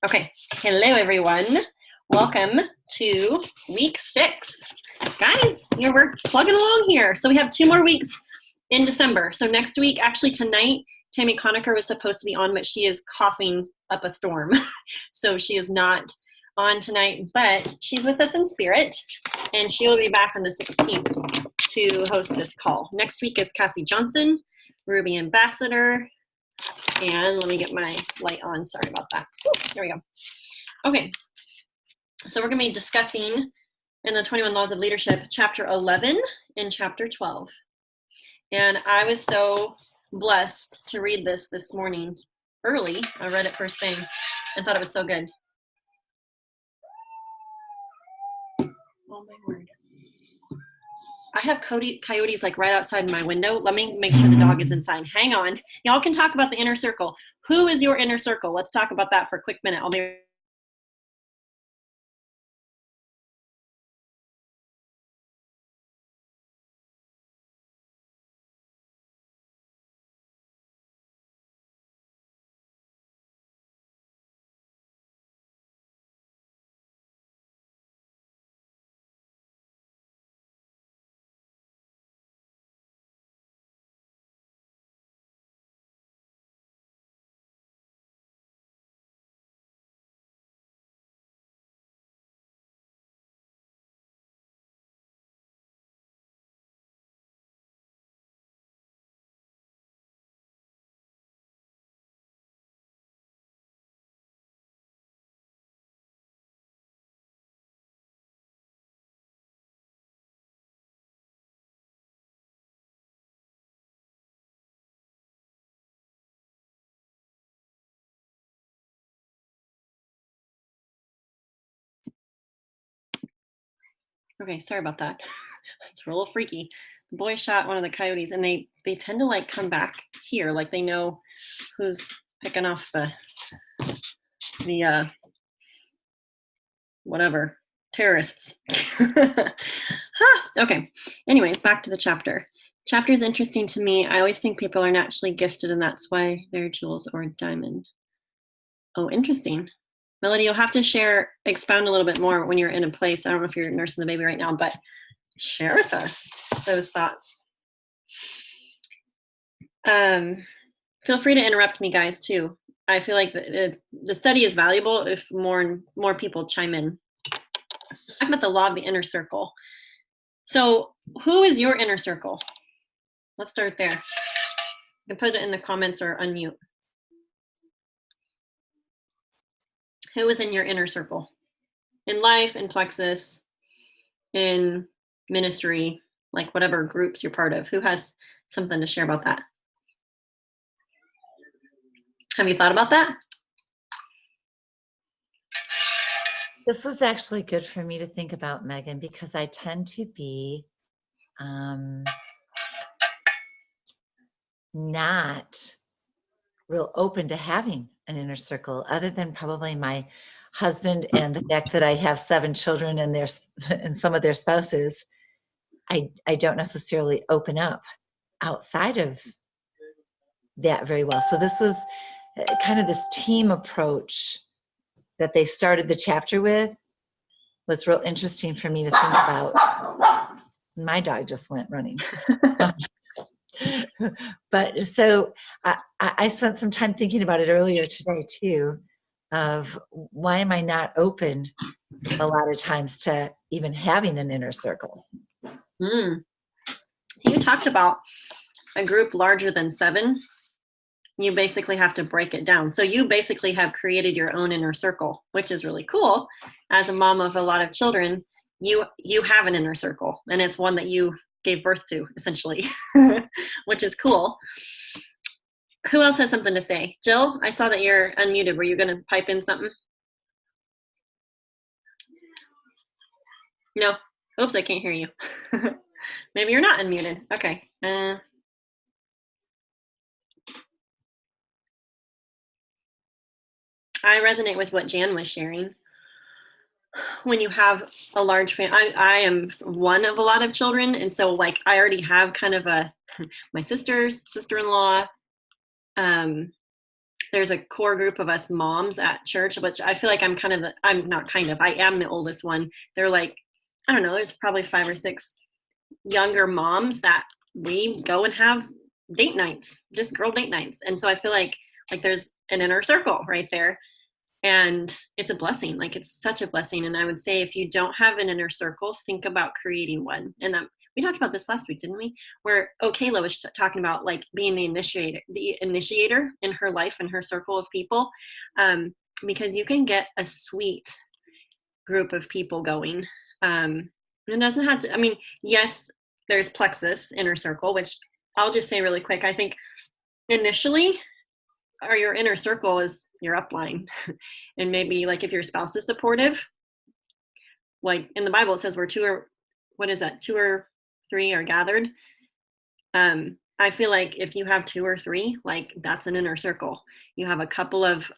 Okay, hello everyone. Welcome to week 6. Guys, we're plugging along here. So we have 2 more weeks in December. So next week, actually tonight, Tammy Conacher was supposed to be on, but she is coughing up a storm. So she is not on tonight, but she's with us in spirit, and she will be back on the 16th to host this call. Next week is Cassie Johnson, Ruby Ambassador, and let me get my light on. Sorry about that. There we go. Okay, so we're going to be discussing in the 21 Laws of Leadership, chapter 11 and chapter 12. And I was so blessed to read this morning early. I read it first thing and thought it was so good. Oh my word. I have coyotes like right outside my window. Let me make sure the dog is inside. Hang on. Y'all can talk about the inner circle. Who is your inner circle? Let's talk about that for a quick minute. I'll be okay, sorry about that. It's a little freaky. The boy shot one of the coyotes, and they tend to like come back here, like they know who's picking off the whatever terrorists. Okay. Anyways, back to the chapter. Chapter is interesting to me. I always think people are naturally gifted, and that's why they're jewels or diamond. Oh, interesting. Melody, you'll have to expound a little bit more when you're in a place. I don't know if you're nursing the baby right now, but share with us those thoughts. Feel free to interrupt me, guys, too. I feel like the study is valuable if more people chime in. Let's talk about the law of the inner circle. So who is your inner circle? Let's start there. You can put it in the comments or unmute. Who is in your inner circle? In life, in Plexus, in ministry, like whatever groups you're part of. Who has something to share about that? Have you thought about that? This was actually good for me to think about, Megan, because I tend to be not real open to having an inner circle, other than probably my husband and the fact that I have 7 children and some of their spouses. I don't necessarily open up outside of that very well. So this was kind of this team approach that they started the chapter with was real interesting for me to think about. My dog just went running. But so I spent some time thinking about it earlier today too, of why am I not open a lot of times to even having an inner circle? You talked about a group larger than 7. You basically have to break it down. So you basically have created your own inner circle, which is really cool. As a mom of a lot of children, you have an inner circle, and it's one that you gave birth to, essentially, which is cool. Who else has something to say? Jill, I saw that you're unmuted. Were you going to pipe in something? No. Oops, I can't hear you. Maybe you're not unmuted. Okay. I resonate with what Jan was sharing. When you have a large family, I am one of a lot of children, and so like I already have kind of my sister-in-law. There's there's a core group of us moms at church, which I feel like I am the oldest one. They're like, I don't know, there's probably 5 or 6 younger moms that we go and have date nights, just girl date nights. And so I feel like there's an inner circle right there. And it's a blessing. Like, it's such a blessing. And I would say if you don't have an inner circle, think about creating one. And we talked about this last week, didn't we? Where Kayla was talking about like being the initiator in her life and her circle of people, because you can get a sweet group of people going. It doesn't have to. I mean, yes, there's plexus inner circle, which I'll just say really quick. I think initially, or your inner circle is your upline, and maybe like if your spouse is supportive, like in the Bible it says where 2 or 3 are gathered. I feel like if you have 2 or 3, like that's an inner circle. You have a couple of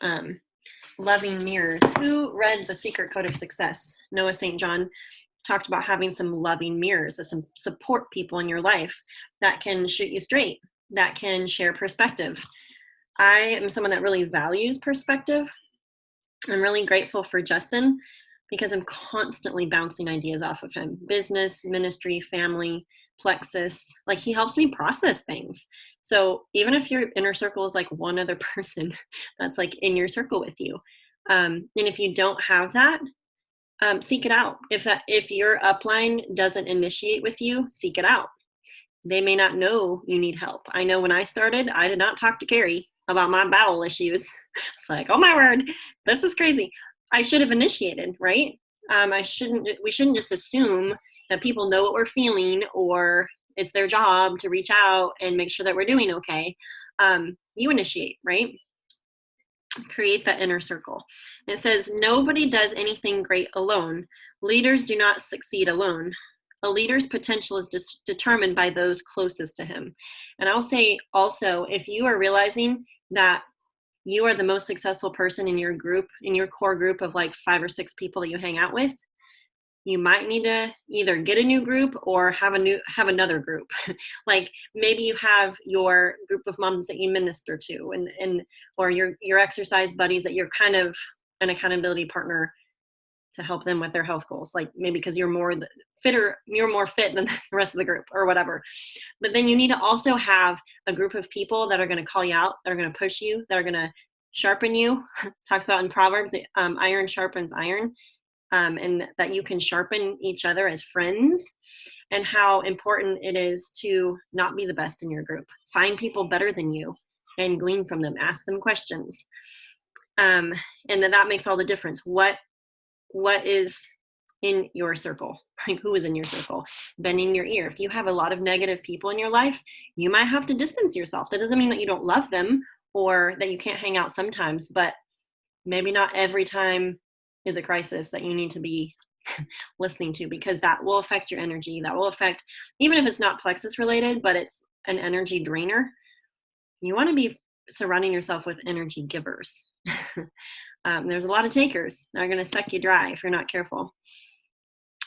loving mirrors. Who read The Secret Code of Success? Noah St. John talked about having some loving mirrors, some support people in your life that can shoot you straight, that can share perspective. I am someone that really values perspective. I'm really grateful for Justin because I'm constantly bouncing ideas off of him. Business, ministry, family, plexus. Like, he helps me process things. So even if your inner circle is like one other person that's like in your circle with you, and if you don't have that, seek it out. If your upline doesn't initiate with you, seek it out. They may not know you need help. I know when I started, I did not talk to Carrie about my bowel issues. It's like, oh my word, this is crazy. I should have initiated, right? We shouldn't just assume that people know what we're feeling or it's their job to reach out and make sure that we're doing okay. You initiate, right? Create that inner circle. And it says, nobody does anything great alone. Leaders do not succeed alone. A leader's potential is determined by those closest to him. And I'll say also, if you are realizing that you are the most successful person in your group, in your core group of like 5 or 6 people that you hang out with, you might need to either get a new group or have another group. Like, maybe you have your group of moms that you minister to, and or your exercise buddies that you're kind of an accountability partner to help them with their health goals. Like, maybe because you're more fit than the rest of the group or whatever. But then you need to also have a group of people that are going to call you out, that are going to push you, that are going to sharpen you. Talks about in Proverbs, iron sharpens iron, and that you can sharpen each other as friends, and how important it is to not be the best in your group. Find people better than you and glean from them. Ask them questions. And then that makes all the difference. What is in your circle? Like, who is in your circle? Bending your ear. If you have a lot of negative people in your life, you might have to distance yourself. That doesn't mean that you don't love them or that you can't hang out sometimes, but maybe not every time is a crisis that you need to be listening to, because that will affect your energy. That will affect, even if it's not plexus related, but it's an energy drainer. You want to be surrounding yourself with energy givers. There's a lot of takers that are going to suck you dry if you're not careful.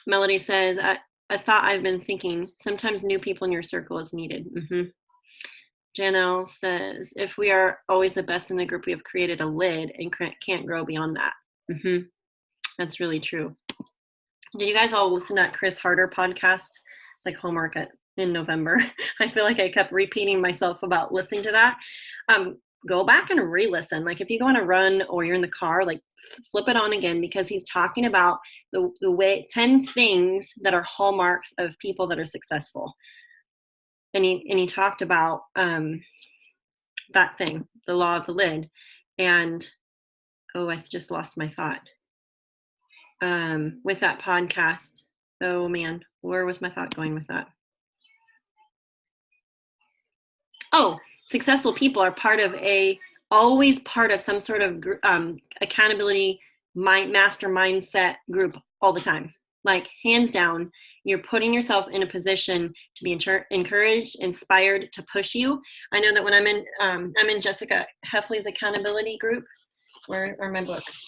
Melody says, a thought I've been thinking, sometimes new people in your circle is needed. Janelle says, if we are always the best in the group, we have created a lid and can't grow beyond that. That's really true. Did you guys all listen to that Chris Harder podcast? It's like homework in November. I feel like I kept repeating myself about listening to that. Go back and re-listen. Like, if you go on a run or you're in the car, like, flip it on again, because he's talking about the way 10 things that are hallmarks of people that are successful. And he talked about that thing, the law of the lid. And I just lost my thought. With that podcast. Oh man, where was my thought going with that? Successful people are always part of some sort of accountability master mindset group all the time. Like, hands down, you're putting yourself in a position to be encouraged, inspired, to push you. I know that when I'm in Jessica Heffley's accountability group. Where are my books?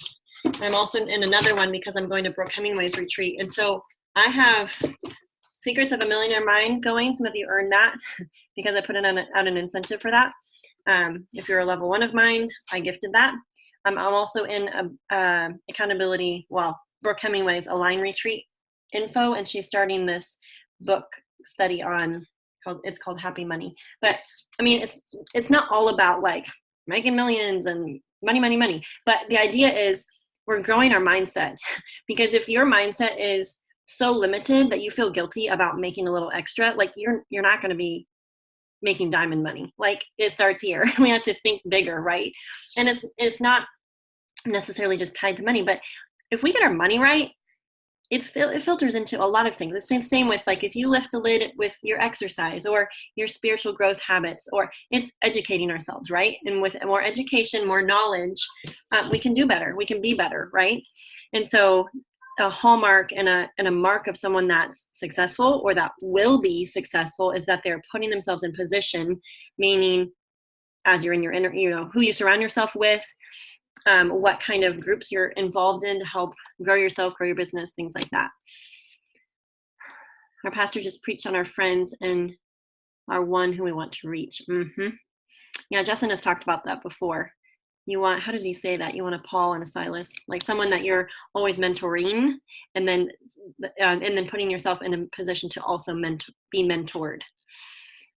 I'm also in another one because I'm going to Brooke Hemingway's retreat. And so I have Secrets of a Millionaire Mind going. Some of you earned that because I put it out an incentive for that. If you're a level 1 of mine, I gifted that. I'm also in accountability, well, Brooke Hemingway's Align Retreat info, and she's starting this book study on, it's called Happy Money. But I mean, it's not all about like making millions and money, but the idea is we're growing our mindset. Because if your mindset is so limited that you feel guilty about making a little extra, like you're not going to be making diamond money. Like it starts here. We have to think bigger, right? And it's not necessarily just tied to money, but if we get our money right, it filters into a lot of things. It's the same with like if you lift the lid with your exercise or your spiritual growth habits, or it's educating ourselves, right? And with more education, more knowledge, we can do better. We can be better, right? And so a hallmark and a mark of someone that's successful or that will be successful is that they're putting themselves in position, meaning as you're in your inner, who you surround yourself with, what kind of groups you're involved in to help grow yourself, grow your business, things like that. Our pastor just preached on our friends and our one who we want to reach. Yeah, Justin has talked about that before. You want, how did he say that? You want a Paul and a Silas, like someone that you're always mentoring, and then putting yourself in a position to also be mentored.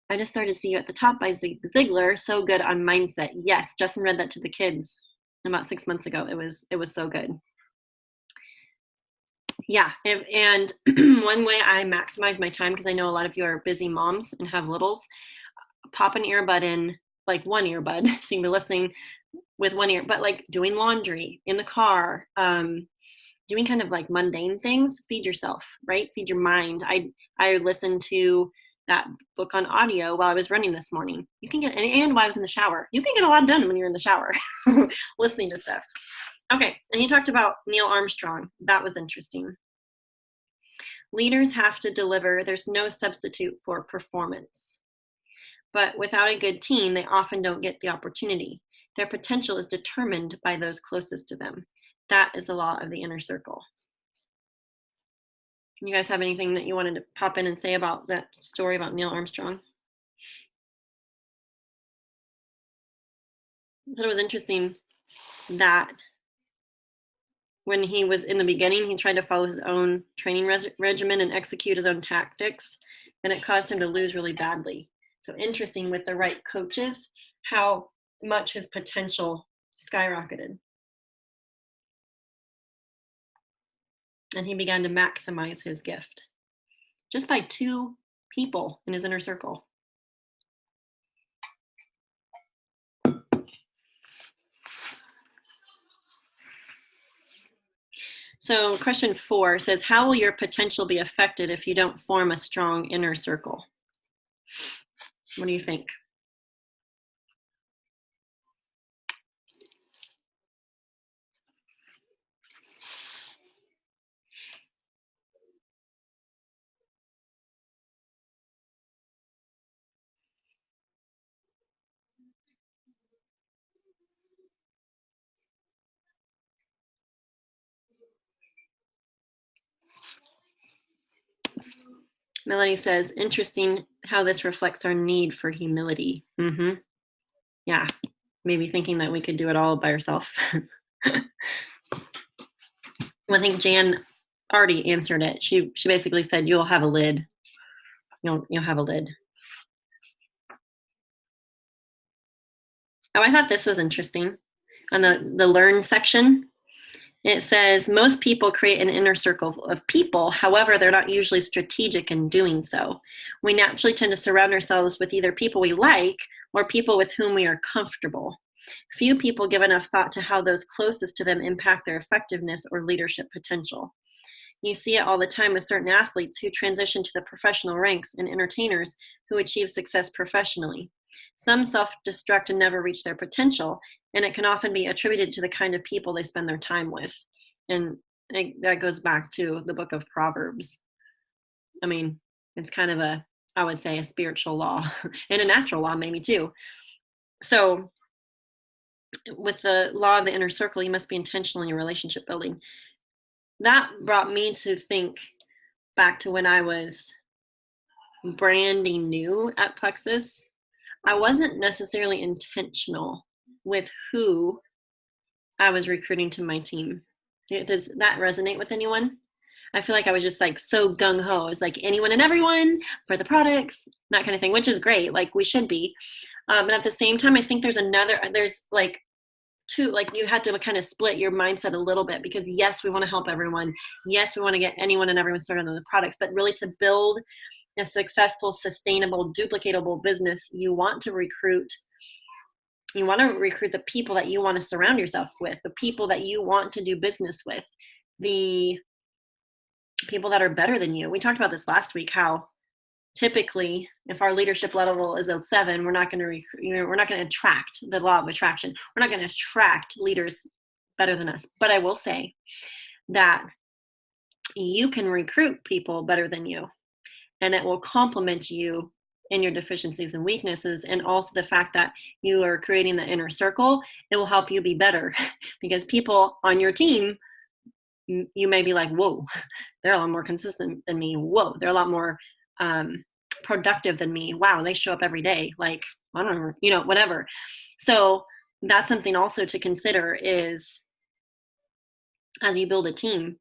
I just started See You at the Top by Zig Ziglar. So good on mindset. Yes, Justin read that to the kids about 6 months ago. It was so good. Yeah, and one way I maximize my time, because I know a lot of you are busy moms and have littles, pop an earbud in, like one earbud, so you can be listening with one ear, but like doing laundry in the car, doing kind of like mundane things. Feed yourself, right? Feed your mind. I listened to that book on audio while I was running this morning. You can get, and while I was in the shower, you can get a lot done when you're in the shower, listening to stuff. Okay, and you talked about Neil Armstrong. That was interesting. Leaders have to deliver. There's no substitute for performance. But without a good team, they often don't get the opportunity. Their potential is determined by those closest to them. That is the law of the inner circle. You guys have anything that you wanted to pop in and say about that story about Neil Armstrong? I thought it was interesting that when he was in the beginning, he tried to follow his own training regimen and execute his own tactics, and it caused him to lose really badly. So interesting, with the right coaches, how much his potential skyrocketed. And he began to maximize his gift just by 2 people in his inner circle. So question 4 says, how will your potential be affected if you don't form a strong inner circle? What do you think? Melanie says, interesting how this reflects our need for humility. Yeah, maybe thinking that we could do it all by ourselves. I think Jan already answered it. She basically said, you'll have a lid. You'll have a lid. Oh, I thought this was interesting. On the learn section, it says, most people create an inner circle of people. However, they're not usually strategic in doing so. We naturally tend to surround ourselves with either people we like or people with whom we are comfortable. Few people give enough thought to how those closest to them impact their effectiveness or leadership potential. You see it all the time with certain athletes who transition to the professional ranks and entertainers who achieve success professionally. Some self-destruct and never reach their potential, and it can often be attributed to the kind of people they spend their time with. And that goes back to the book of Proverbs. I mean, it's kind of I would say, a spiritual law and a natural law maybe too. So with the law of the inner circle, you must be intentional in your relationship building. That brought me to think back to when I was branding new at Plexus. I wasn't necessarily intentional with who I was recruiting to my team. Does that resonate with anyone? I feel like I was just like so gung-ho. It was like anyone and everyone for the products, that kind of thing, which is great. Like we should be. But at the same time, I think there's like two, like you had to kind of split your mindset a little bit, because yes, we want to help everyone. Yes, we want to get anyone and everyone started on the products, but really to build a successful, sustainable, duplicatable business, you want to recruit the people that you want to surround yourself with, the people that you want to do business with, the people that are better than you. We talked about this last week, how typically if our leadership level is a 7, we're not going to attract, the law of attraction. We're not going to attract leaders better than us. But I will say that you can recruit people better than you, and it will complement you in your deficiencies and weaknesses. And also the fact that you are creating the inner circle, it will help you be better because people on your team, you may be like, whoa, they're a lot more consistent than me. Whoa, they're a lot more productive than me. Wow, they show up every day. Like, I don't know, whatever. So that's something also to consider is as you build a team,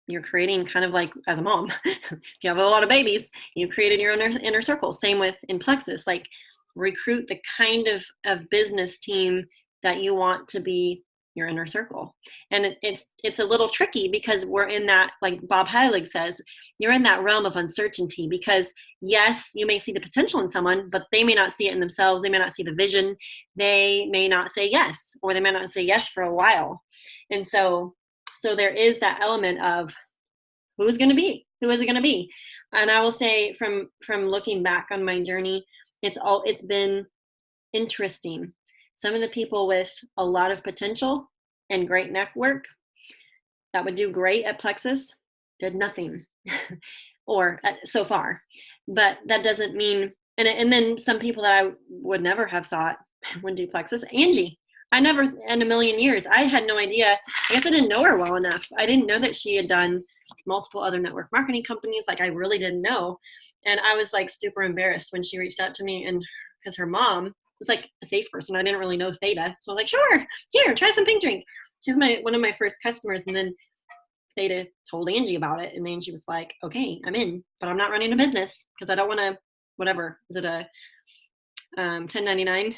you're creating kind of like as a mom, if you have a lot of babies, you created your own inner circle. Same with in Plexus, like recruit the kind of business team that you want to be your inner circle. And it's a little tricky because we're in that, like Bob Heilig says, you're in that realm of uncertainty because yes, you may see the potential in someone, but they may not see it in themselves. They may not see the vision. They may not say yes, or they may not say yes for a while. And so there is that element of who is it going to be? And I will say from looking back on my journey, it's been interesting. Some of the people with a lot of potential and great network that would do great at Plexus did nothing or so far. But that doesn't mean, and then some people that I would never have thought would do Plexus. Angie, I never in a million years, I had no idea. I guess I didn't know her well enough. I didn't know that she had done multiple other network marketing companies. Like I really didn't know. And I was like super embarrassed when she reached out to me, and because her mom was like a safe person. I didn't really know Theta. So I was like, sure, here, try some pink drink. She was one of my first customers. And then Theta told Angie about it. And Angie was like, okay, I'm in, but I'm not running a business because I don't want to, whatever, is it a 1099?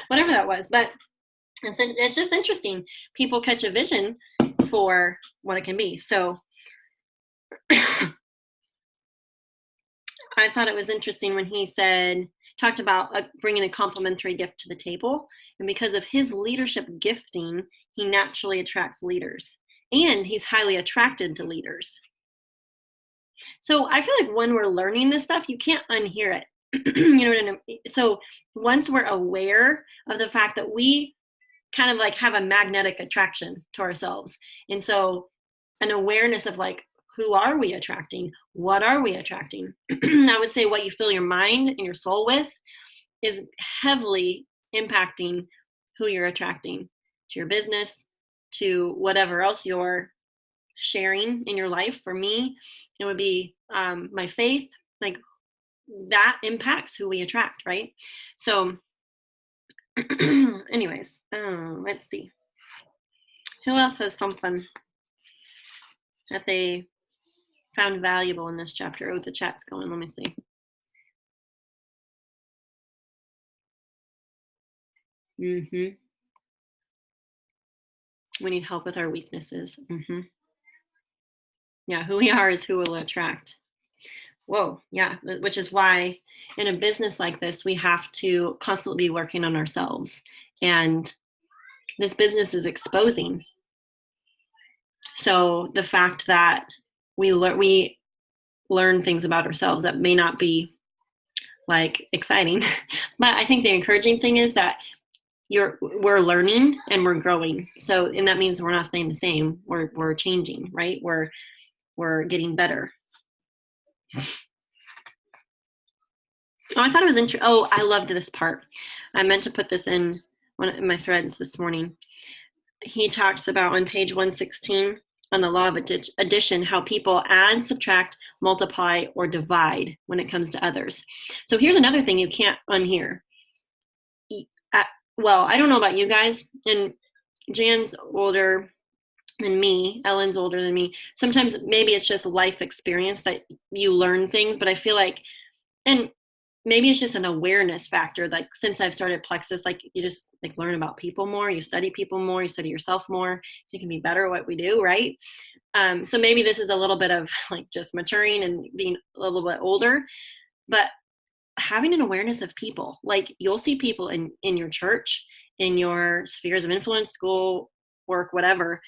Whatever that was. But it's just interesting. People catch a vision for what it can be. So I thought it was interesting when he talked about bringing a complimentary gift to the table. And because of his leadership gifting, he naturally attracts leaders. And he's highly attracted to leaders. So I feel like when we're learning this stuff, you can't unhear it. You know what I mean? So once we're aware of the fact that we kind of like have a magnetic attraction to ourselves. And so an awareness of like, who are we attracting? What are we attracting? I would say what you fill your mind and your soul with is heavily impacting who you're attracting to your business, to whatever else you're sharing in your life. For me, it would be my faith, like that impacts who we attract, right? So anyways, let's see. Who else has something that they found valuable in this chapter? Oh, the chat's going. Let me see. We need help with our weaknesses. Yeah, who we are is who will attract. Whoa, yeah, which is why in a business like this, we have to constantly be working on ourselves. And this business is exposing. So the fact that we learn things about ourselves that may not be like exciting, but I think the encouraging thing is that we're learning and we're growing. So, and that means we're not staying the same. We're changing, right? We're getting better. Oh, I thought it was interesting. Oh, I loved this part. I meant to put this in one of my threads this morning. He talks about on page 116 on the law of addition, how people add, subtract, multiply, or divide when it comes to others. So here's another thing you can't unhear. Well, I don't know about you guys, and Jan's older than me, Ellen's older than me. Sometimes maybe it's just life experience that you learn things, but I feel like, and maybe it's just an awareness factor. Like since I've started Plexus, like you just like learn about people more, you study people more, you study yourself more, so you can be better at what we do, right? So maybe this is a little bit of like just maturing and being a little bit older, but having an awareness of people. Like you'll see people in your church, in your spheres of influence, school, work, whatever,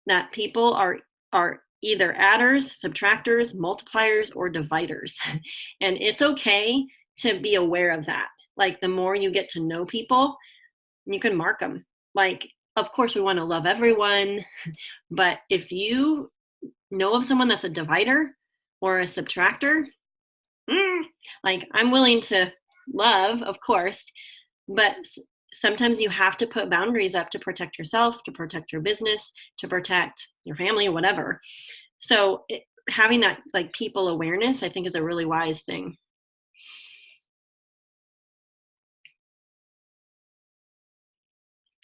that people are either adders, subtractors, multipliers, or dividers. And it's okay to be aware of that. Like the more you get to know people, you can mark them. Like, of course, we want to love everyone, but if you know of someone that's a divider or a subtractor, like I'm willing to love, of course, but sometimes you have to put boundaries up to protect yourself, to protect your business, to protect your family, whatever. So having that like people awareness, I think, is a really wise thing.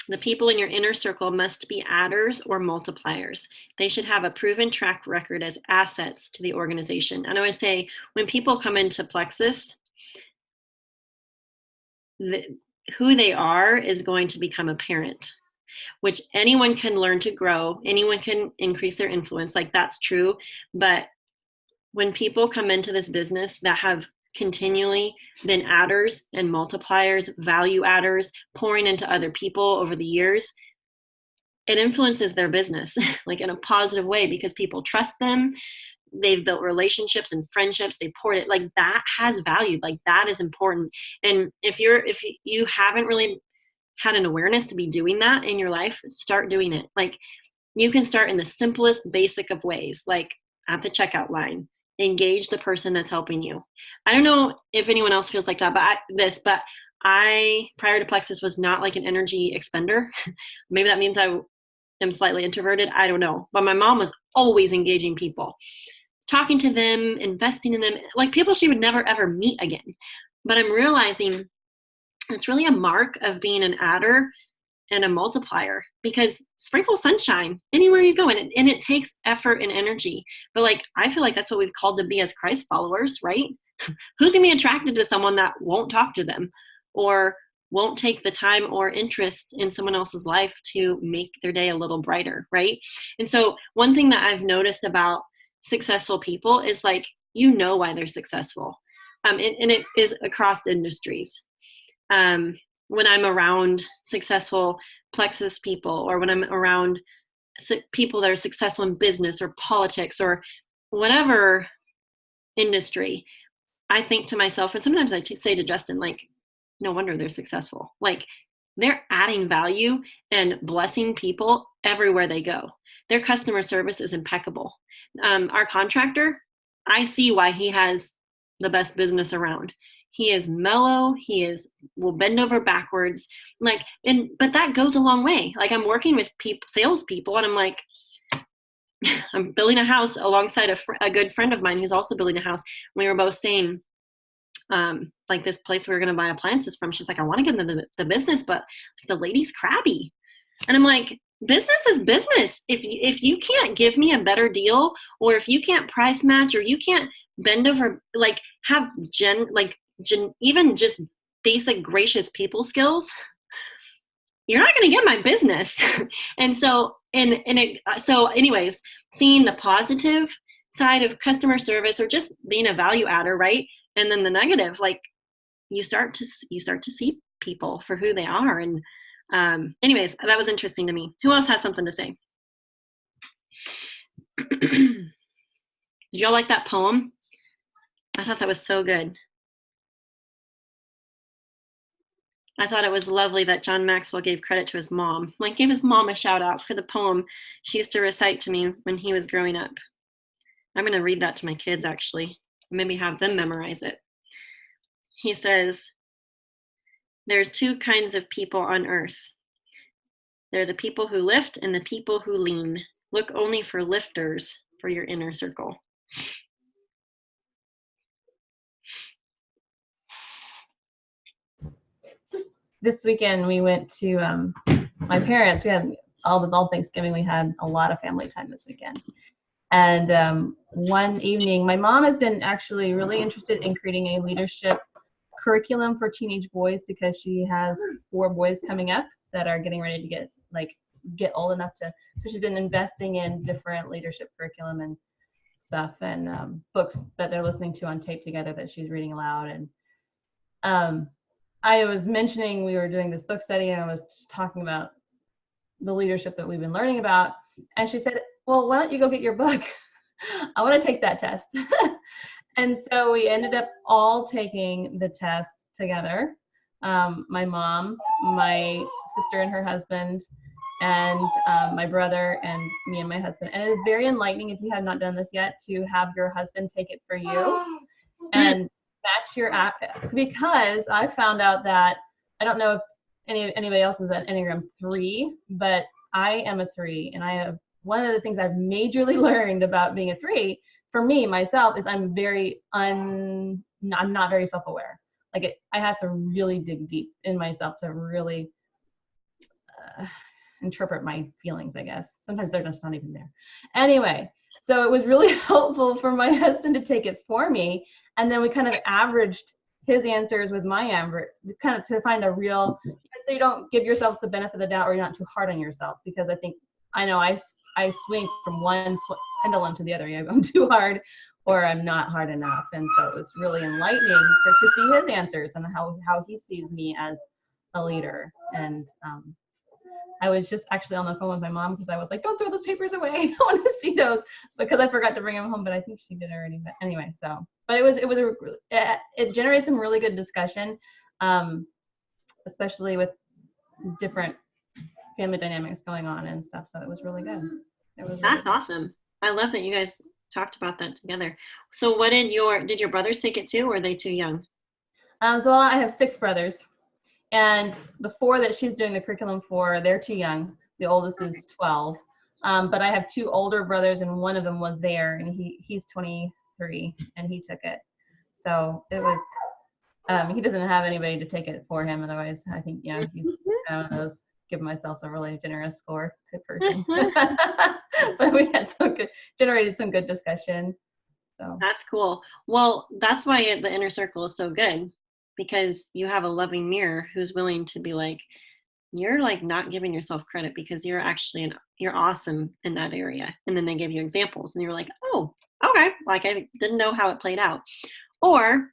The people in your inner circle must be adders or multipliers. They should have a proven track record as assets to the organization. And I would say when people come into Plexus, who they are is going to become apparent, which anyone can learn to grow. Anyone can increase their influence. Like that's true. But when people come into this business that have continually been adders and multipliers, value adders, pouring into other people over the years, it influences their business like in a positive way because people trust them. They've built relationships and friendships. They poured it, like that has value. Like that is important. And if you haven't really had an awareness to be doing that in your life, start doing it. Like you can start in the simplest basic of ways, like at the checkout line, engage the person that's helping you. I don't know if anyone else feels like that, but I prior to Plexus was not like an energy expender. Maybe that means I am slightly introverted. I don't know. But my mom was always engaging people, talking to them, investing in them, like people she would never ever meet again. But I'm realizing it's really a mark of being an adder and a multiplier because sprinkle sunshine anywhere you go, and it takes effort and energy. But like I feel like that's what we've called to be as Christ followers, right? Who's gonna be attracted to someone that won't talk to them or won't take the time or interest in someone else's life to make their day a little brighter, right? And so one thing that I've noticed about successful people is like you know why they're successful, and it is across industries. When I'm around successful Plexus people, or when I'm around people that are successful in business or politics or whatever industry, I think to myself, and sometimes I say to Justin, like, no wonder they're successful. Like they're adding value and blessing people everywhere they go. Their customer service is impeccable. Our contractor, I see why he has the best business around. He is mellow. Will bend over backwards. But that goes a long way. Like I'm working with salespeople, and I'm like, I'm building a house alongside a good friend of mine who's also building a house. We were both saying, like this place we were going to buy appliances from. She's like, I want to get into the business, but the lady's crabby. And I'm like, business is business. If you can't give me a better deal, or if you can't price match, or you can't bend over, like have even just basic gracious people skills, you're not going to get my business. And so, so anyways, seeing the positive side of customer service or just being a value adder, right? And then the negative, like you start to see people for who they are. And anyways, that was interesting to me. Who else has something to say? Did y'all like that poem? I thought that was so good. I thought it was lovely that John Maxwell gave credit to his mom. Like gave his mom a shout out for the poem she used to recite to me when he was growing up. I'm going to read that to my kids, actually. Maybe have them memorize it. He says, there's two kinds of people on earth. They're the people who lift and the people who lean. Look only for lifters for your inner circle. this weekend we went to my parents. We had all Thanksgiving. We had a lot of family time this weekend. And one evening, my mom has been actually really interested in creating a leadership curriculum for teenage boys because she has 4 boys coming up that are getting ready to get old enough to. So she's been investing in different leadership curriculum and stuff, and books that they're listening to on tape together that she's reading aloud. And I was mentioning we were doing this book study, and I was just talking about the leadership that we've been learning about. And she said, well, why don't you go get your book? I want to take that test. And so we ended up all taking the test together. My mom, my sister and her husband, and my brother, and me and my husband. And it is very enlightening, if you have not done this yet, to have your husband take it for you and match your app. Because I found out that, I don't know if anybody else is an Enneagram 3, but I am a 3, and I have, one of the things I've majorly learned about being a 3 for me myself is I'm not very self-aware. Like I have to really dig deep in myself to really interpret my feelings, I guess. Sometimes they're just not even there. Anyway, so it was really helpful for my husband to take it for me, and then we kind of averaged his answers with my average, kind of to find a real, so you don't give yourself the benefit of the doubt, or you're not too hard on yourself. Because I know I swing from one pendulum to the other. I'm too hard, or I'm not hard enough. And so it was really enlightening to see his answers and how he sees me as a leader. And I was just actually on the phone with my mom because I was like, don't throw those papers away. I want to see those, because I forgot to bring them home, but I think she did already. But anyway, but it generated some really good discussion, especially with different family dynamics going on and stuff. So it was really good. That's awesome. I love that you guys talked about that together. So what did your brothers take it too, or are they too young? So I have 6 brothers, and the 4 that she's doing the curriculum for, they're too young. The oldest is 12. But I have 2 older brothers, and one of them was there, and he's 23, and he took it. So it was, he doesn't have anybody to take it for him. Otherwise, I think, he's one of those, give myself a really generous score type person. But we had generated some good discussion. So that's cool. Well, that's why the inner circle is so good, because you have a loving mirror who's willing to be like, you're like not giving yourself credit because you're actually you're awesome in that area. And then they give you examples and you're like, oh, okay. Like I didn't know how it played out. Or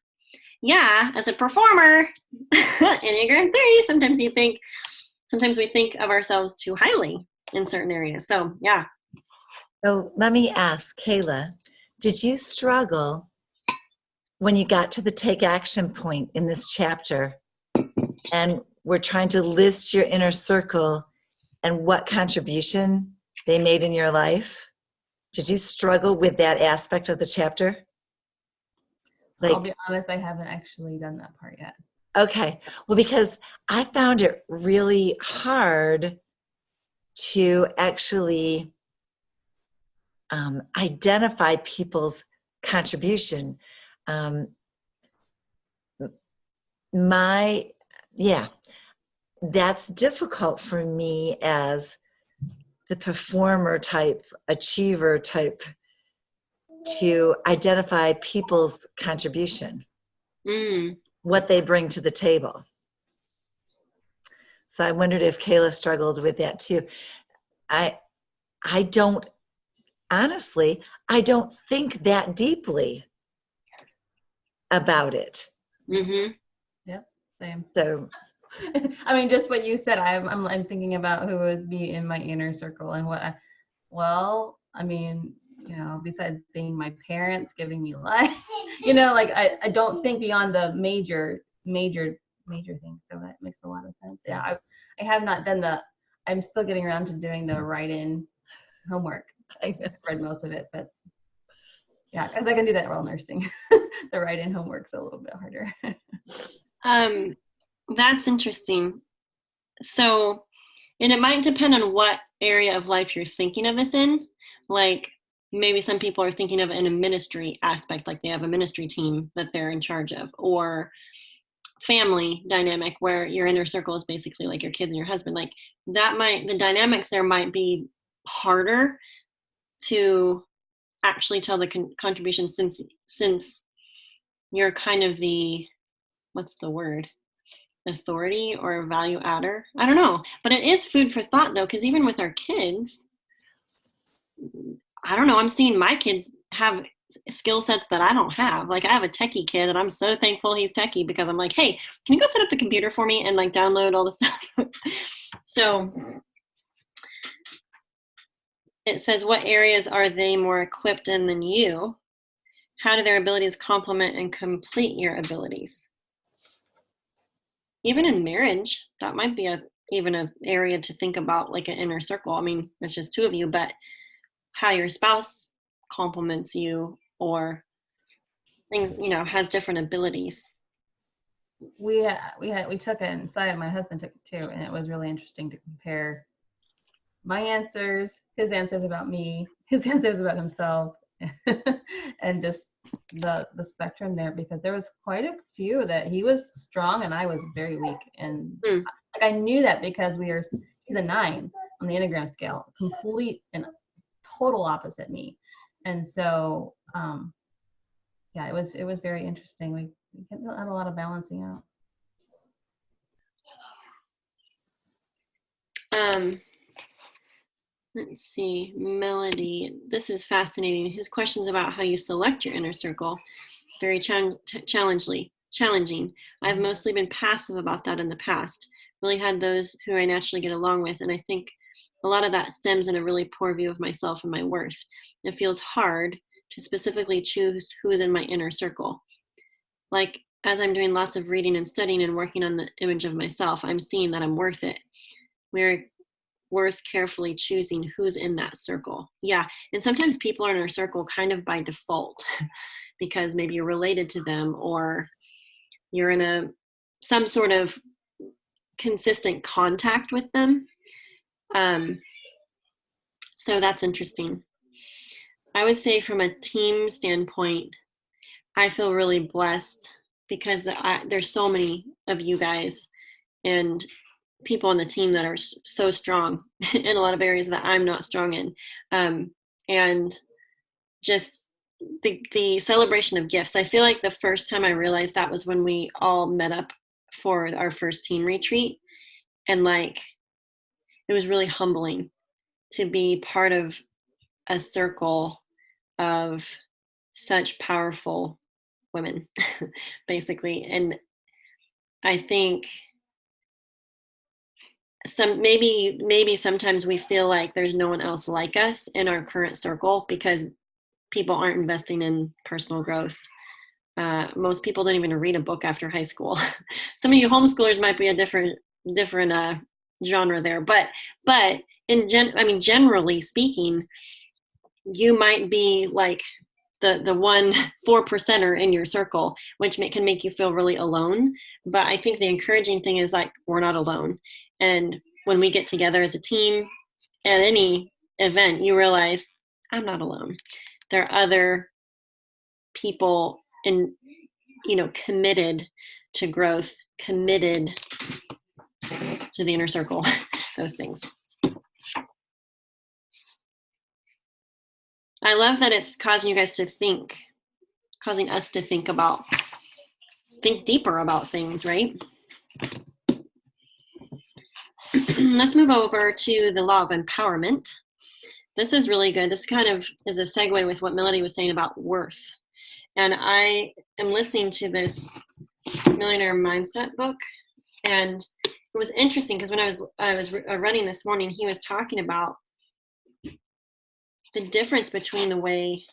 as a performer, Enneagram 3, sometimes we think of ourselves too highly in certain areas. So, yeah. So let me ask, Kayla, did you struggle when you got to the take action point in this chapter and we're trying to list your inner circle and what contribution they made in your life? Did you struggle with that aspect of the chapter? I'll be honest, I haven't actually done that part yet. Okay. Well, because I found it really hard to actually identify people's contribution. That's difficult for me as the performer type, achiever type, to identify people's contribution, what they bring to the table. So I wondered if Kayla struggled with that too. I don't think that deeply about it. Mm-hmm. Yep, same. So, I mean, just what you said, I'm thinking about who would be in my inner circle and besides being my parents giving me life, I don't think beyond the major things. So that makes a lot of sense. Yeah, I have not done I'm still getting around to doing the write-in homework. I read most of it, but yeah, because I can do that while nursing. The write-in homework's a little bit harder. That's interesting. So, and it might depend on what area of life you're thinking of this in. Like maybe some people are thinking of it in a ministry aspect, like they have a ministry team that they're in charge of. Or family dynamic where your inner circle is basically like your kids and your husband, like the dynamics there might be harder to actually tell the contribution since you're kind of the, what's the word? Authority or value adder. I don't know, but it is food for thought though, because even with our kids, I don't know, I'm seeing my kids have skill sets that I don't have. Like I have a techie kid and I'm so thankful he's techie because I'm like, hey, can you go set up the computer for me and like download all the stuff? So it says, what areas are they more equipped in than you? How do their abilities complement and complete your abilities? Even in marriage, that might be even an area to think about, like an inner circle. I mean, it's just two of you, but how your spouse complements you or things, has different abilities. We took it inside. My husband took it too, and it was really interesting to compare my answers, his answers about me, his answers about himself, and just the spectrum there, because there was quite a few that he was strong and I was very weak, and like I knew that because he's a 9 on the Enneagram scale, complete and total opposite me, and so yeah, it was very interesting. We had a lot of balancing out. Let's see, Melody. This is fascinating. His questions about how you select your inner circle, very challenging. I've mostly been passive about that in the past. Really had those who I naturally get along with, and I think a lot of that stems in a really poor view of myself and my worth. It feels hard to specifically choose who is in my inner circle. Like, as I'm doing lots of reading and studying and working on the image of myself, I'm seeing that I'm worth it. We're worth carefully choosing who's in that circle. Yeah, and sometimes people are in our circle kind of by default because maybe you're related to them or you're in some sort of consistent contact with them. So that's interesting. I would say from a team standpoint, I feel really blessed because there's so many of you guys and people on the team that are so strong in a lot of areas that I'm not strong in. And just the celebration of gifts. I feel like the first time I realized that was when we all met up for our first team retreat. And like, it was really humbling to be part of a circle of such powerful women, basically. And I think maybe sometimes we feel like there's no one else like us in our current circle because people aren't investing in personal growth. Most people don't even read a book after high school. Some of you homeschoolers might be a different genre there, but generally speaking, you might be like the 4%er in your circle, which can make you feel really alone. But I think the encouraging thing is like, we're not alone. And when we get together as a team at any event, you realize I'm not alone. There are other people committed to growth, committed to the inner circle, those things. I love that it's causing you guys to think, causing us to think deeper about things, right? Let's move over to the law of empowerment. This is really good. This kind of is a segue with what Melody was saying about worth. And I am listening to this Millionaire Mindset book, and it was interesting because when I was running this morning, he was talking about the difference between the way,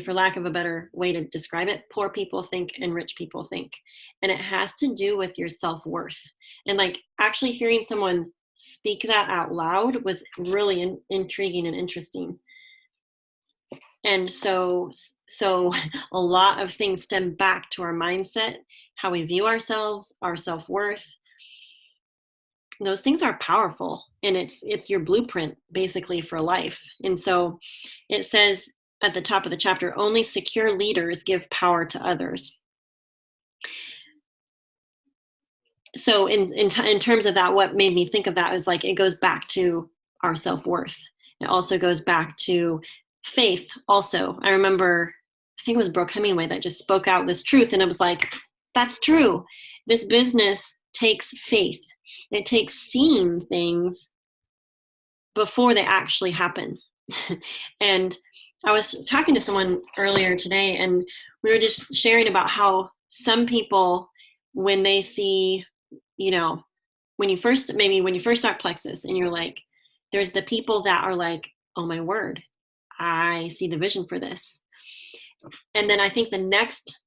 for lack of a better way to describe it, poor people think and rich people think. And it has to do with your self-worth. And like actually hearing someone speak that out loud was really intriguing and interesting. And so a lot of things stem back to our mindset, how we view ourselves, our self-worth. Those things are powerful, and it's your blueprint basically for life. And so it says at the top of the chapter, only secure leaders give power to others. so in terms of that, what made me think of that is like, it goes back to our self-worth. It also goes back to faith also. I remember, I think it was Brooke Hemingway that just spoke out this truth, and it was like, that's true. This business takes faith. It takes seeing things before they actually happen. And I was talking to someone earlier today, and we were just sharing about how some people, when they see, you know, when you first start Plexus, and you're like, there's the people that are like, oh my word, I see the vision for this. And then I think the next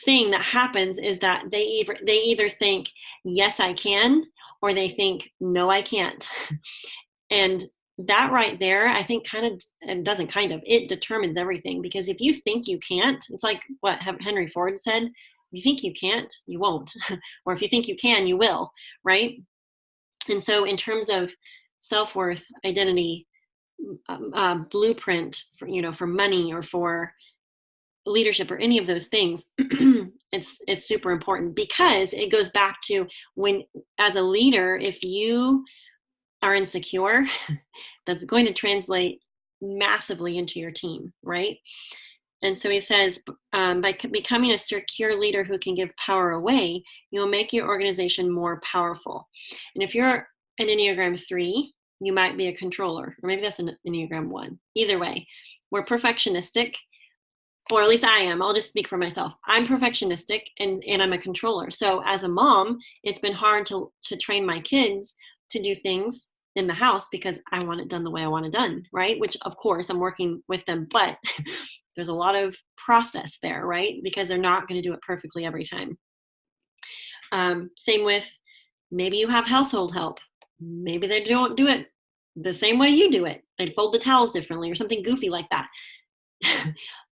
thing that happens is that they either think, yes, I can, or they think, no, I can't. And that right there, I think it determines everything. Because if you think you can't, it's like what Henry Ford said, if you think you can't, you won't. Or if you think you can, you will, right? And so in terms of self-worth, identity, blueprint for, for money or for leadership or any of those things, it's super important, because it goes back to when, as a leader, if you are insecure, that's going to translate massively into your team, right? And so he says, by becoming a secure leader who can give power away, you'll make your organization more powerful. And if you're an Enneagram 3, you might be a controller, or maybe that's an Enneagram 1. Either way, we're perfectionistic, or at least I am. I'll just speak for myself. I'm perfectionistic, and I'm a controller. So as a mom, it's been hard to train my kids to do things in the house, because I want it done the way I want it done, right? Which, of course, I'm working with them, but there's a lot of process there, right? Because they're not going to do it perfectly every time. Same with, maybe you have household help. Maybe they don't do it the same way you do it. They fold the towels differently or something goofy like that.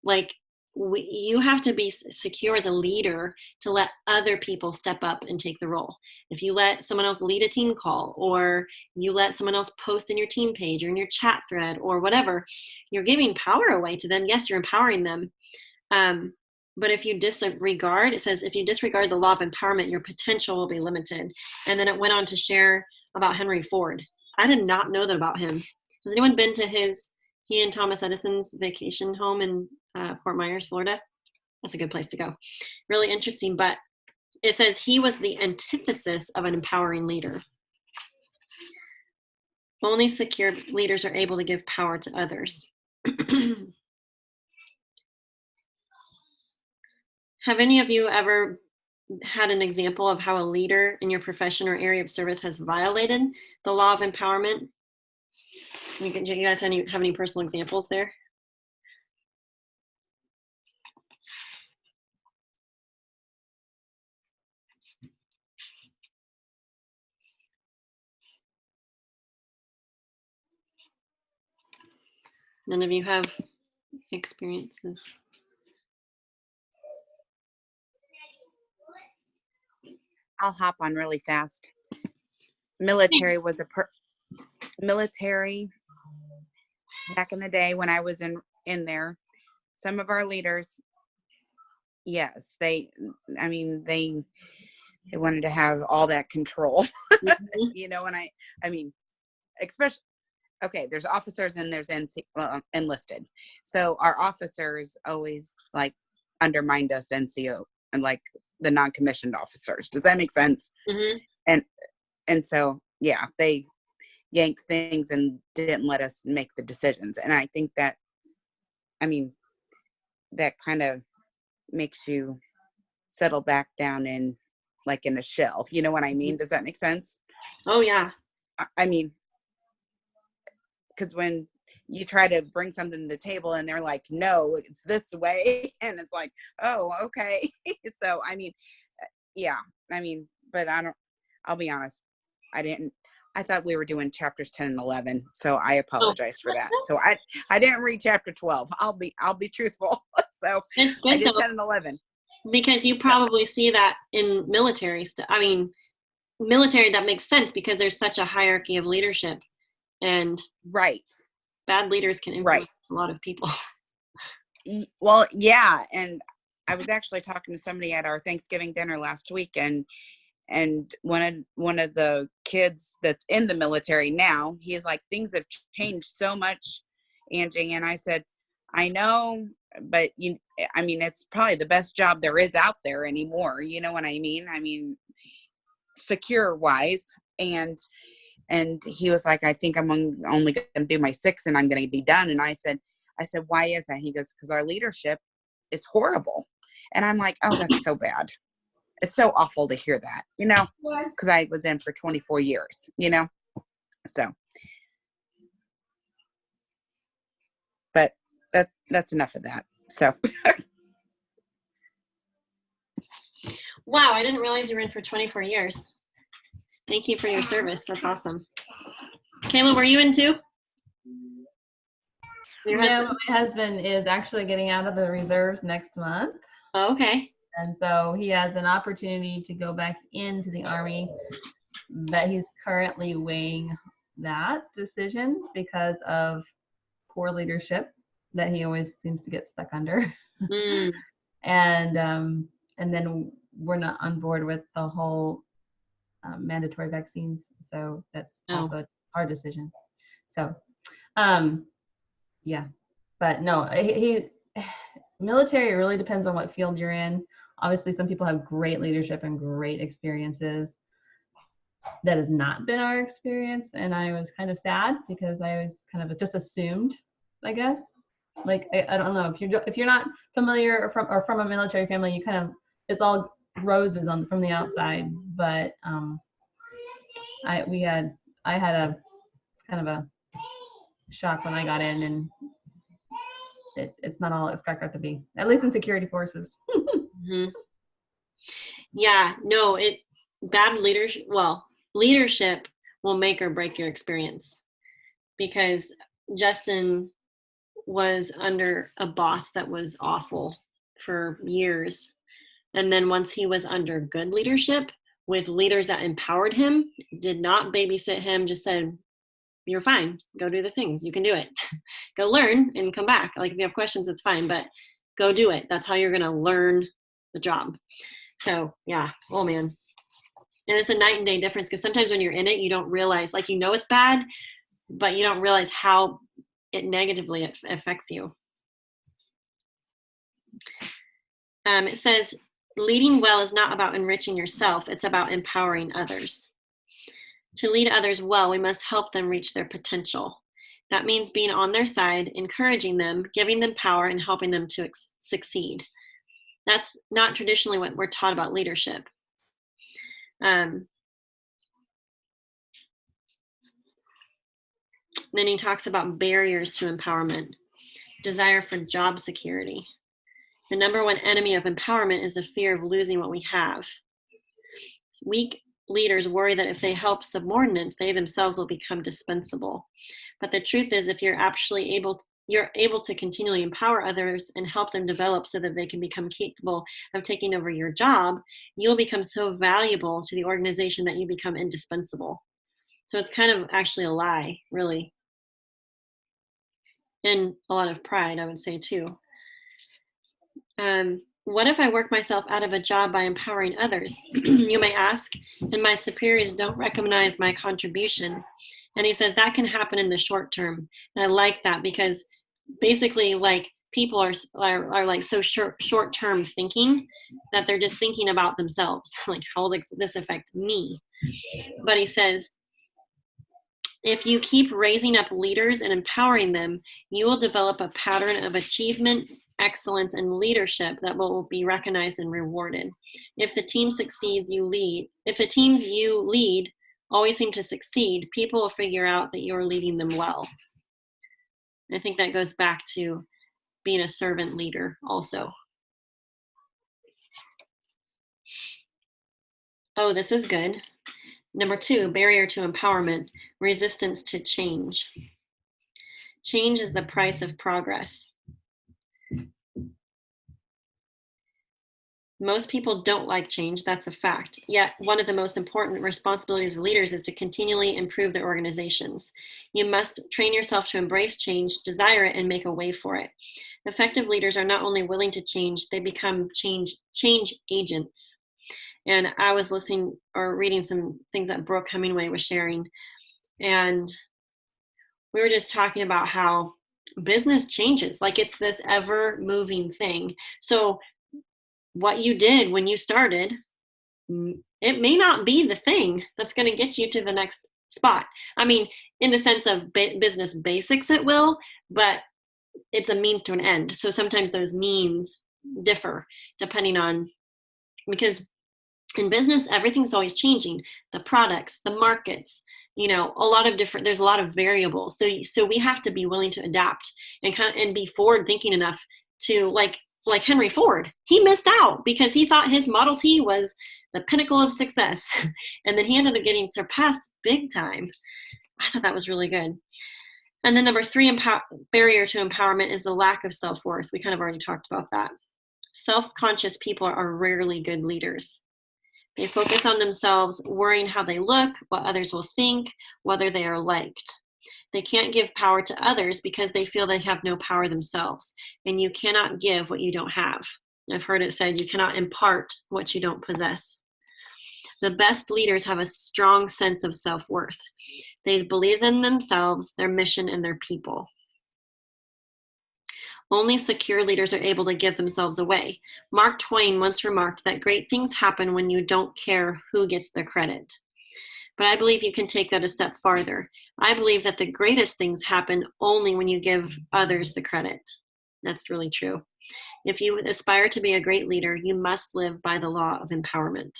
Like, you have to be secure as a leader to let other people step up and take the role. If you let someone else lead a team call, or you let someone else post in your team page or in your chat thread or whatever, you're giving power away to them. Yes, you're empowering them. But if you disregard, it says, if you disregard the law of empowerment, your potential will be limited. And then it went on to share about Henry Ford. I did not know that about him. Has anyone been to he and Thomas Edison's vacation home in Fort Myers, Florida? That's a good place to go. Really interesting. But it says he was the antithesis of an empowering leader. Only secure leaders are able to give power to others. Have any of you ever had an example of how a leader in your profession or area of service has violated the law of empowerment? Do you guys have any personal examples there? None of you have experiences? I'll hop on really fast. Military was military back in the day when I was in there. Some of our leaders, yes, they wanted to have all that control, Mm-hmm. and I mean, especially, okay, there's officers and there's enlisted. So our officers always like undermined us NCO and like the non-commissioned officers. Does that make sense? Mm-hmm. And so, yeah, they yanked things and didn't let us make the decisions. And I think that, that kind of makes you settle back down in a shell. You know what I mean? Does that make sense? Oh, yeah. I mean, because when you try to bring something to the table and they're like, no, it's this way. And it's like, oh, okay. So, yeah, but I'll be honest. I thought we were doing chapters 10 and 11. So I apologize for that. So I didn't read chapter 12. I'll be truthful. So I did 10 and 11. Because you probably see that in military stuff. Military, that makes sense because there's such a hierarchy of leadership, and right, bad leaders can influence a lot of people. Well, yeah. And I was actually talking to somebody at our Thanksgiving dinner last week, and and one of the kids that's in the military now, he's like, things have changed so much, Angie. And I said, I know, but I mean, it's probably the best job there is out there anymore. You know what I mean? I mean, secure wise. And he was like, I think I'm only going to do my 6 and I'm going to be done. And I said, why is that? He goes, because our leadership is horrible. And I'm like, oh, that's so bad. It's so awful to hear that, you know, because I was in for 24 years, you know, so. But that's enough of that. So. Wow, I didn't realize you were in for 24 years. Thank you for your service. That's awesome. Kayla, were you in too? No, my husband is actually getting out of the reserves next month. Oh, okay. And so he has an opportunity to go back into the Army, but he's currently weighing that decision because of poor leadership that he always seems to get stuck under. Mm. And then we're not on board with the whole mandatory vaccines. So that's also our decision. So, yeah, but no, he military, it really depends on what field you're in. Obviously, some people have great leadership and great experiences. That has not been our experience, and I was kind of sad because I was kind of just assumed, I guess. Like I don't know, if you're not familiar or from a military family, you kind of, it's all roses from the outside. But I had a kind of a shock when I got in, and it's not all it's cracked up to be, at least in security forces. Mm-hmm. Yeah, no, bad leadership, well, leadership will make or break your experience, because Justin was under a boss that was awful for years. And then once he was under good leadership with leaders that empowered him, did not babysit him, just said, you're fine, go do the things, you can do it. Go learn and come back. Like if you have questions, it's fine, but go do it. That's how you're going to learn the job. So yeah, oh man. And it's a night and day difference, because sometimes when you're in it, you don't realize, like, you know it's bad, but you don't realize how it negatively affects you. It says, leading well is not about enriching yourself, it's about empowering others. To lead others well, we must help them reach their potential. That means being on their side, encouraging them, giving them power, and helping them to succeed. That's not traditionally what we're taught about leadership. Then he talks about barriers to empowerment, desire for job security. The number one enemy of empowerment is the fear of losing what we have. Weak leaders worry that if they help subordinates, they themselves will become dispensable. But the truth is, if you're able to continually empower others and help them develop so that they can become capable of taking over your job, you'll become so valuable to the organization that you become indispensable. So it's kind of actually a lie, really. And a lot of pride, I would say, too. What if I work myself out of a job by empowering others? You may ask, and my superiors don't recognize my contribution. And he says that can happen in the short term. And I like that, because basically, like, people are like so short-term thinking that they're just thinking about themselves. Like, how will this affect me? But he says, if you keep raising up leaders and empowering them, you will develop a pattern of achievement, excellence, and leadership that will be recognized and rewarded. If the team succeeds, you lead. If the teams you lead always seem to succeed, people will figure out that you're leading them well. I think that goes back to being a servant leader also. Oh, this is good. Number 2, barrier to empowerment, resistance to change. Change is the price of progress. Most people don't like change, that's a fact. Yet, one of the most important responsibilities of leaders is to continually improve their organizations. You must train yourself to embrace change, desire it, and make a way for it. Effective leaders are not only willing to change, they become change agents. And I was listening or reading some things that Brooke Hemingway was sharing. And we were just talking about how business changes. Like it's this ever moving thing. So what you did when you started, it may not be the thing that's going to get you to the next spot. I mean, in the sense of business basics, it will, but it's a means to an end. So sometimes those means differ depending on, because in business, everything's always changing. The products, the markets, a lot of different, there's a lot of variables. So we have to be willing to adapt and be forward thinking enough to like Henry Ford. He missed out because he thought his Model T was the pinnacle of success. And then he ended up getting surpassed big time. I thought that was really good. And then number 3, barrier to empowerment is the lack of self-worth. We kind of already talked about that. Self-conscious people are rarely good leaders. They focus on themselves, worrying how they look, what others will think, whether they are liked. They can't give power to others because they feel they have no power themselves. And you cannot give what you don't have. I've heard it said, you cannot impart what you don't possess. The best leaders have a strong sense of self-worth. They believe in themselves, their mission, and their people. Only secure leaders are able to give themselves away. Mark Twain once remarked that great things happen when you don't care who gets the credit. But I believe you can take that a step farther. I believe that the greatest things happen only when you give others the credit. That's really true. If you aspire to be a great leader, you must live by the law of empowerment.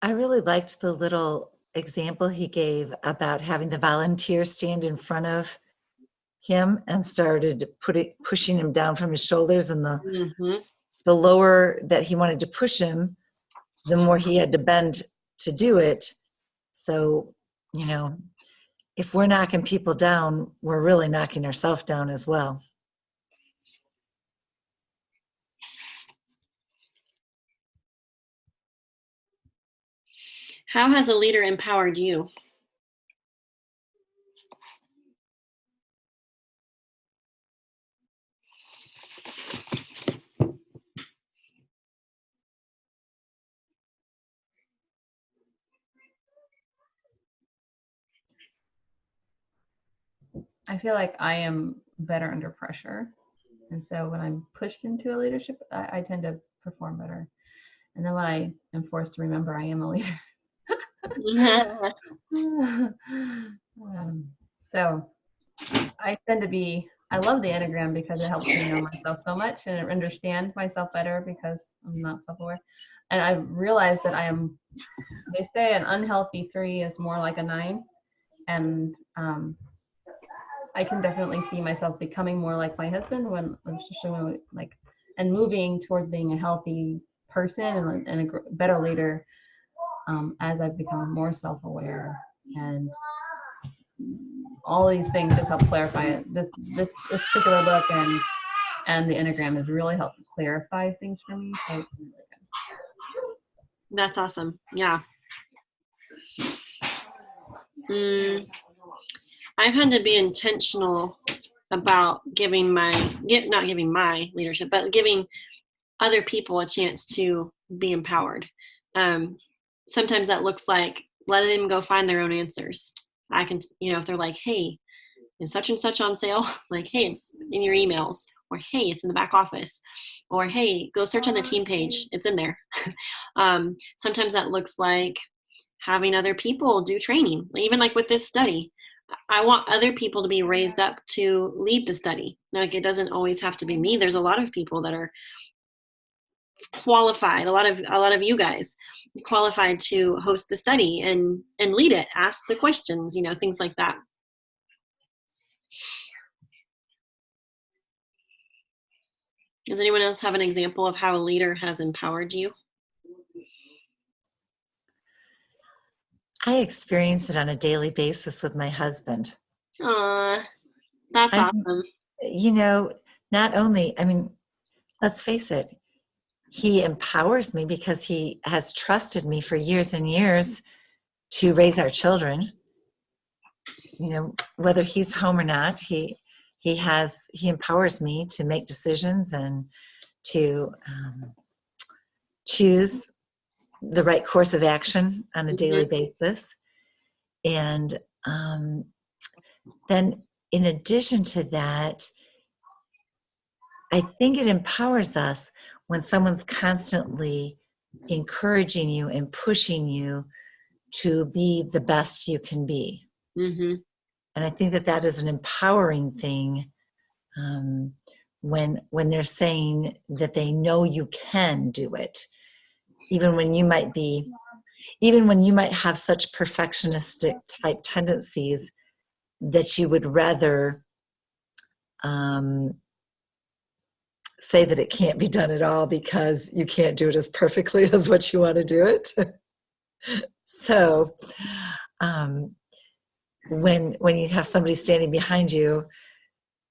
I really liked the little example he gave about having the volunteer stand in front of him and started pushing him down from his shoulders, and the lower that he wanted to push him, the more he had to bend to do it. So, if we're knocking people down, we're really knocking ourselves down as well. How has a leader empowered you? I feel like I am better under pressure. And so when I'm pushed into a leadership, I tend to perform better. And then when I am forced to remember I am a leader. So I tend to be, I love the Enneagram because it helps me know myself so much and understand myself better because I'm not self-aware. And I realized that they say an unhealthy 3 is more like a 9. And I can definitely see myself becoming more like my husband especially when and moving towards being a healthy person and a better leader as I've become more self-aware, and all these things just help clarify it. This particular book and the Enneagram has really helped clarify things for me. So it's really good. That's awesome. Yeah. I've had to be intentional about not giving my leadership, but giving other people a chance to be empowered. Sometimes that looks like letting them go find their own answers. I can, if they're like, hey, is such and such on sale? Like, hey, it's in your emails, or hey, it's in the back office, or hey, go search on the team page. It's in there. Sometimes that looks like having other people do training, even like with this study. I want other people to be raised up to lead the study. Like, it doesn't always have to be me. There's a lot of people that are qualified, a lot of you guys qualified to host the study and lead it, ask the questions, things like that. Does anyone else have an example of how a leader has empowered you? I experience it on a daily basis with my husband. Aw, that's awesome. Not only, let's face it, he empowers me because he has trusted me for years and years to raise our children. You know, whether he's home or not, he empowers me to make decisions and to choose the right course of action on a daily basis. And then in addition to that, I think it empowers us when someone's constantly encouraging you and pushing you to be the best you can be. Mm-hmm. And I think that is an empowering thing when they're saying that they know you can do it, even when you might have such perfectionistic type tendencies that you would rather say that it can't be done at all because you can't do it as perfectly as what you want to do it. So when you have somebody standing behind you,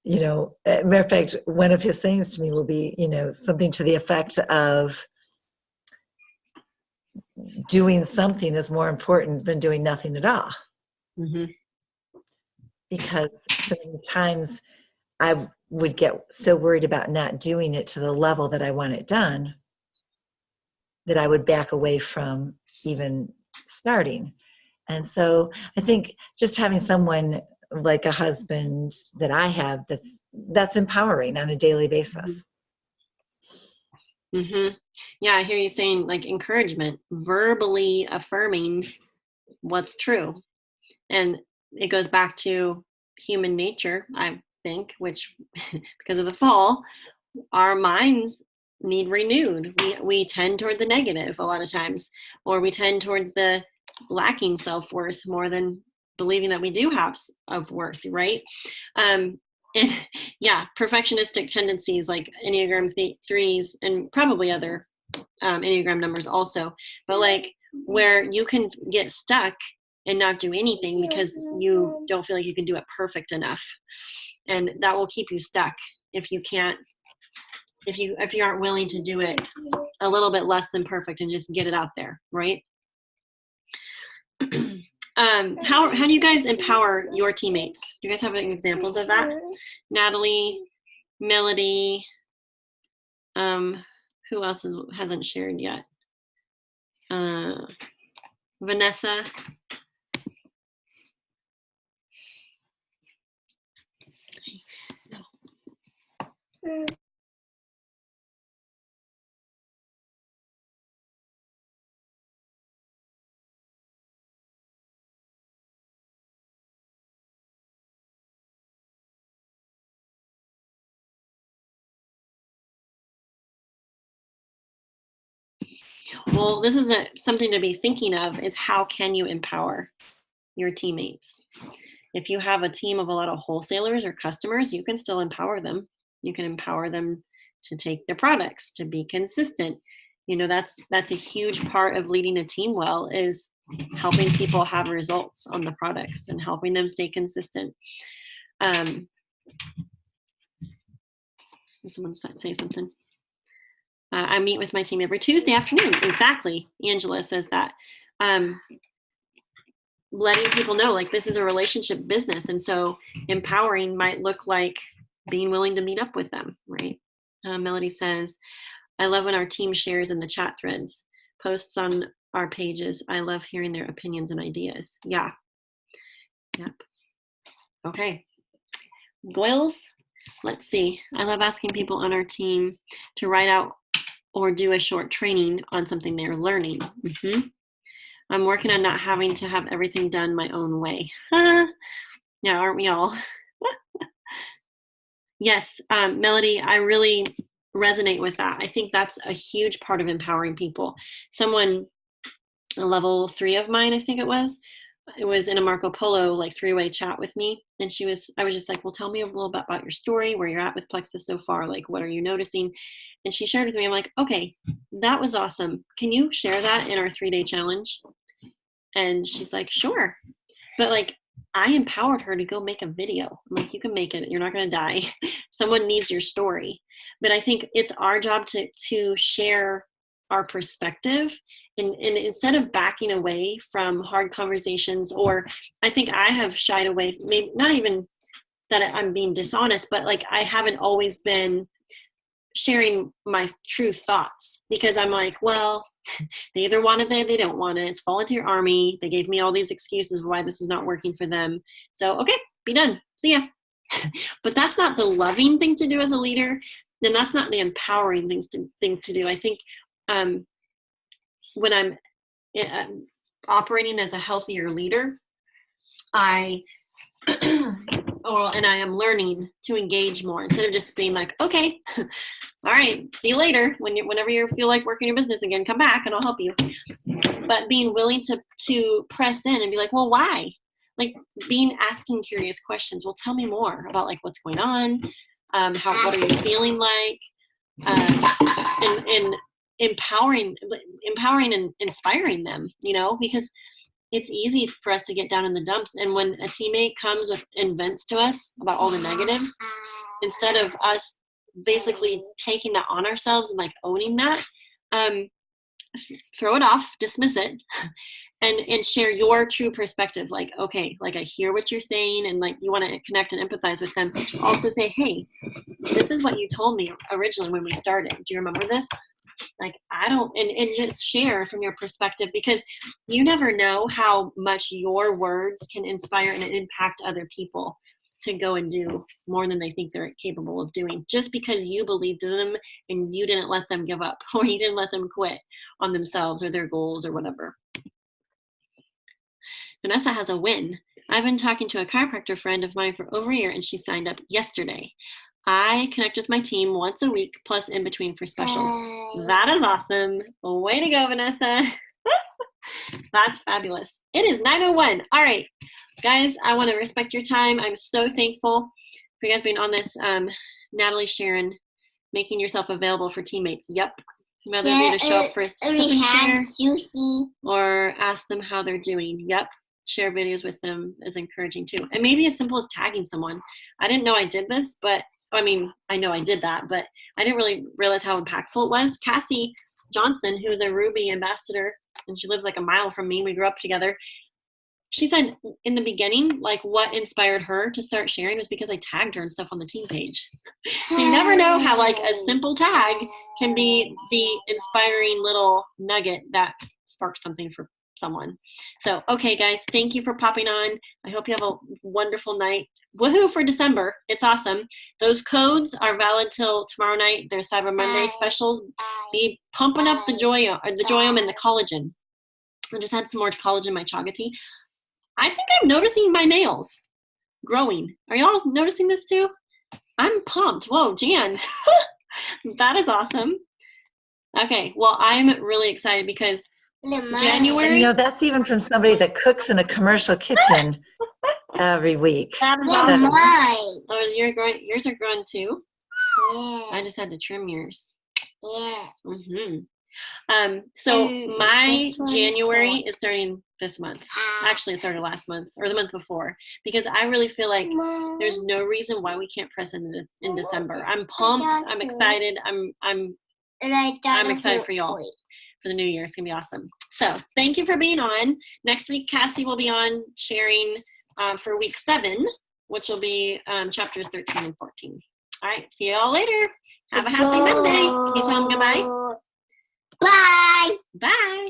you know, matter of fact, one of his sayings to me will be, you know, something to the effect of doing something is more important than doing nothing at all. Mm-hmm. Because so many times I would get so worried about not doing it to the level that I want it done that I would back away from even starting. And so I think just having someone like a husband that I have, that's empowering on a daily basis. Mm-hmm. Yeah, I hear you saying like encouragement, verbally affirming what's true. And it goes back to human nature, I think, which because of the fall, our minds need renewed. We tend toward the negative a lot of times, or we tend towards the lacking self-worth more than believing that we do have of worth, right? And yeah, perfectionistic tendencies like Enneagram 3s and probably other Enneagram numbers also, but like where you can get stuck and not do anything because you don't feel like you can do it perfect enough, and that will keep you stuck if you aren't willing to do it a little bit less than perfect and just get it out there, right? How do you guys empower your teammates? Do you guys have any examples of that? Natalie, Melody, who else hasn't shared yet? Vanessa. Well, this is something to be thinking of, is how can you empower your teammates? If you have a team of a lot of wholesalers or customers, you can still empower them. You can empower them to take their products, to be consistent. You know, that's a huge part of leading a team well, is helping people have results on the products and helping them stay consistent. Someone say something. I meet with my team every Tuesday afternoon. Exactly. Angela says that. Letting people know, like, this is a relationship business. And so empowering might look like being willing to meet up with them, right? Melody says, I love when our team shares in the chat threads, posts on our pages. I love hearing their opinions and ideas. Yeah. Yep. Okay. Goals. Let's see. I love asking people on our team to write out or do a short training on something they're learning. Mm-hmm. I'm working on not having to have everything done my own way. Yeah, aren't we all? Yes, Melody, I really resonate with that. I think that's a huge part of empowering people. Someone, a level 3 of mine, I think it was in a Marco Polo like 3-way chat with me, and I was just like, well, tell me a little bit about your story, where you're at with Plexus so far, like what are you noticing? And she shared with me, I'm like, okay, that was awesome. Can you share that in our 3-day challenge? And she's like, sure. But like, I empowered her to go make a video. I'm like, you can make it. You're not going to die. Someone needs your story. But I think it's our job to share our perspective, and instead of backing away from hard conversations, or I think I have shied away, maybe not even that I'm being dishonest, but like I haven't always been sharing my true thoughts, because I'm like, well, they either want it, they don't want it. It's volunteer army. They gave me all these excuses why this is not working for them. So, okay, be done. See ya. But that's not the loving thing to do as a leader. And that's not the empowering thing to do. I think when I'm operating as a healthier leader, and I am learning to engage more instead of just being like, okay, all right, see you later. Whenever you feel like working your business again, come back and I'll help you. But being willing to press in and be like, well, why? Like asking curious questions. Well, tell me more about like what's going on. What are you feeling like? And empowering and inspiring them, because it's easy for us to get down in the dumps. And when a teammate comes and vents to us about all the negatives, instead of us basically taking that on ourselves and like owning that, throw it off, dismiss it, and share your true perspective. Like, okay, like I hear what you're saying, and like you want to connect and empathize with them. Also say, hey, this is what you told me originally when we started. Do you remember this? Like, I don't, and just share from your perspective, because you never know how much your words can inspire and impact other people to go and do more than they think they're capable of doing, just because you believed in them and you didn't let them give up, or you didn't let them quit on themselves or their goals or whatever. Vanessa has a win. I've been talking to a chiropractor friend of mine for over a year, and she signed up yesterday. I connect with my team once a week, plus in between for specials. That is awesome. Way to go, Vanessa. That's fabulous. It is 9:01. All right, guys, I want to respect your time. I'm so thankful for you guys being on this. Natalie, Sharon, making yourself available for teammates. Yep. Whether it be to show up for a something share or ask them how they're doing. Yep. Share videos with them is encouraging too. And maybe as simple as tagging someone. I didn't know I did this, but I mean, I know I did that, but I didn't really realize how impactful it was. Cassie Johnson, who's a Ruby ambassador, and she lives like a mile from me. We grew up together. She said in the beginning, like what inspired her to start sharing was because I tagged her and stuff on the team page. So you never know how like a simple tag can be the inspiring little nugget that sparks something for someone. So, okay, guys, thank you for popping on. I hope you have a wonderful night. Woohoo for December. It's awesome. Those codes are valid till tomorrow night. There's Cyber Monday specials. Be pumping up the Joyum and the collagen. I just had some more collagen in my chaga tea. I think I'm noticing my nails growing. Are y'all noticing this too? I'm pumped. Whoa, Jan. That is awesome. Okay, well, I'm really excited because January. And, that's even from somebody that cooks in a commercial kitchen every week. That is awesome. Oh, yours are growing too? Yeah. I just had to trim yours. Yeah. Mm-hmm. So my January is starting this month. Actually, it started last month or the month before, because I really feel like there's no reason why we can't press in December. I'm pumped. I'm excited. I'm excited for y'all for the new year. It's gonna be awesome. So thank you for being on. Next week, Cassie will be on sharing for week 7, which will be chapters 13 and 14. All right. See you all later. Have a happy Monday. Can you tell them goodbye? Bye. Bye.